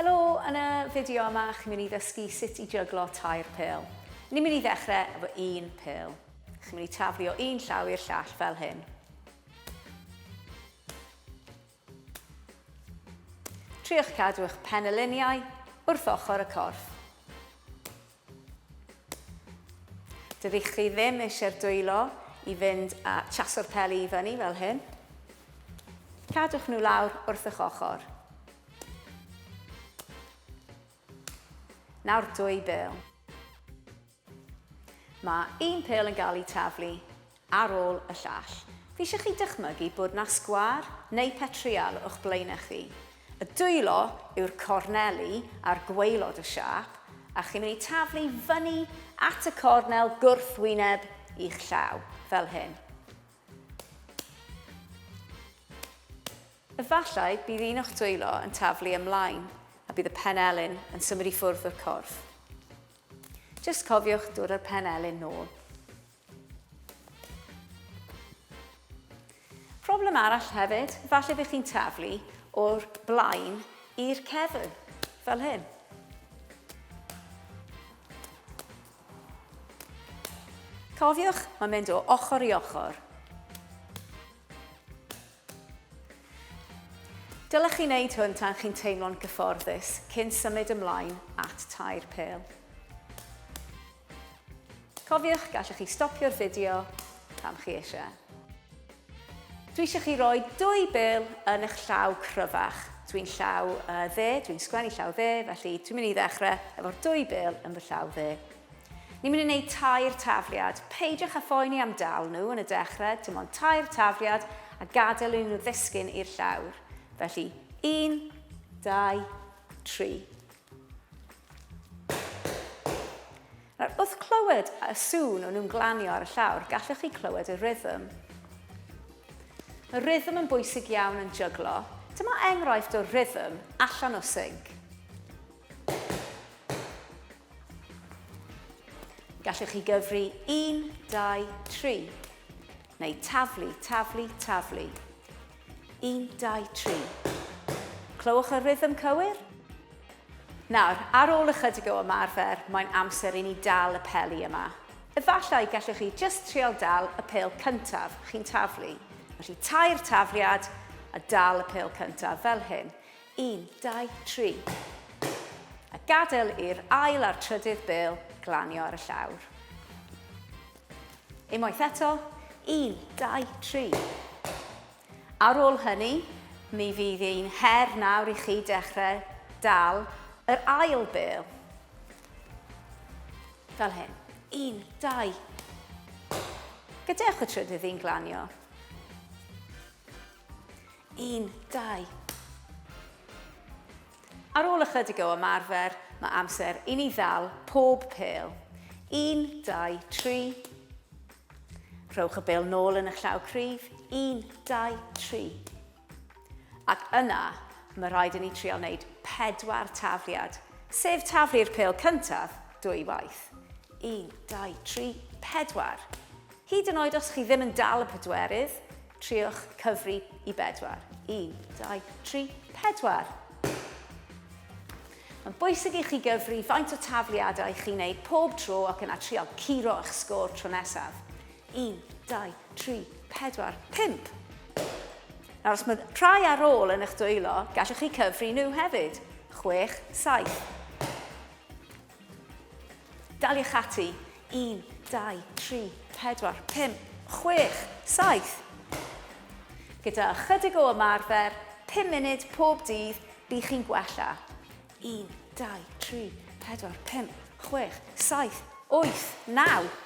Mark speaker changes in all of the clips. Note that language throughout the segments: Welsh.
Speaker 1: Helo, yn y fideo yma chi'n mynd i ddysgu sut i jyglo tair pêl. Ni'n mynd i ddechrau efo un pêl. Chi'n mynd i taflu o un llaw i'r llall fel hyn. Triwch cadw eich penyluniau wrth ochr y corff. Dydych chi ddim eisiau'r dwylo i fynd a chaso'r peli i fyny fel hyn. Cadwch nhw lawr wrth eich ochr. Nawr dwy bêl. Mae un pêl yn cael ei taflu ar ôl y llall. Fi eisiau chi dychmygu bod na sgwâr neu petrial o'ch blaenau chi. Y dwylo yw'r corneli a'r gwaelod y siap, a chi'n mynd i taflu fyny at y cornel gwrthwyneb i'ch llaw, fel hyn. Efallai bydd un o'ch dwylo yn taflu ymlaen, a bydd y penelyn yn symud i ffwrdd o'r corff. Jyst cofiwch dod â'r penelyn nôl. Problem arall hefyd, falle bydd chi'n taflu o'r blaen i'r cefn, fel hyn. Cofiwch, mae'n mynd o ochr i ochr. Dylech chi wneud hwn tan chi'n teimlo'n gyfforddus cyn symud ymlaen at tair pêl. Cofiwch, gallwch chi stopio'r fideo pam chi eisiau. Dwi eisiau chi roi dwy bêl yn eich llaw cryfach. Dwi'n llaw dde, dwi'n sgwennu llaw dde, felly dwi'n mynd i ddechrau efo'r dwy bêl yn fy llaw dde. Ni'n mynd i wneud tair tafliad. Peidiwch â phoeni am dal nhw yn y dechrau, dim ond tair tafliad a gadael nhw ddisgyn i'r llawr. Felly, 1, 2, 3. Wrth clywed y sŵn o'n nhw'n glanio ar y llawr, gallwch chi clywed y rhythm. Y rhythm yn bwysig iawn yn jyglo. Dyma enghraifft o rhythm allan o sync. Gallwch chi gyfri 1, 2, 3. Neu taflu, taflu, taflu. 1, 2, 3. Clywch y rhythm cywir? Nawr, ar ôl ychydig o ymarfer, mae'n amser i ni dal y peli yma. Efallai gallwch chi jyst trial dal y pêl cyntaf chi'n taflu. Felly tair tafliad a dal y pêl cyntaf fel hyn. 1, 2, 3. A gadael i'r ail a'r trydydd bêl glanio ar y llawr. Unwaith eto. 1, 2, 3. Ar ôl hynny, mi fydd un her nawr i chi dechrau dal yr ail bêl. Fel hyn. 1, 2. Gadewch y trydydd un glanio. 1, 2. Ar ôl ychydig o ymarfer, mae amser i ni ddal pob pêl. 1, 2, 3. Rhowch y bêl nôl yn eich llaw cryf. 1, 2, 3. Ac yna, mae rhaid i ni trial wneud 4 tafliad, sef taflu'r pêl cyntaf 2 waith. 1, 2, 3, 4. Hyd yn oed os chi ddim yn dal y pedwerydd, triwch cyfri i 4. 1, 2, 3, 4. Mae'n bwysig i chi gyfri faint o tafliadau chi'n wneud pob tro ac yna trial curo eich sgôr tro nesaf. 1, 2, 3, 4, 5. Nawr, os mae rhai ar ôl yn eich dwylo, gallwch chi cyfri nhw hefyd. 6, 7. Daliwch ati. 1, 2, 3, 4, 5, 6, 7. Gyda ychydig o ymarfer, 5 munud pob dydd, bydd chi'n gwella. 1, 2, 3, 4, 5, 6, 7, 8, 9.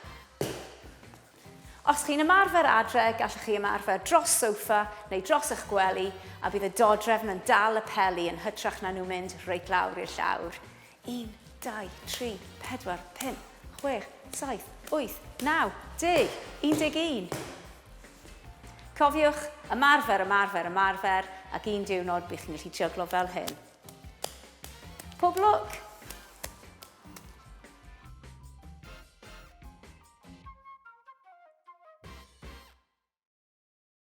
Speaker 1: Os chi'n ymarfer adre, gallwch chi ymarfer dros soffa neu dros eich gwely a bydd y dodrefn yn dal y peli yn hytrach na nhw'n mynd reit lawr i'r llawr. 1, 2, 3, 4, 5, 6, 7, 8, 9, 10, 11. Cofiwch, ymarfer, ymarfer, ymarfer, ac un diwrnod bydd chi'n gallu jyglo fel hyn. Pob lwc!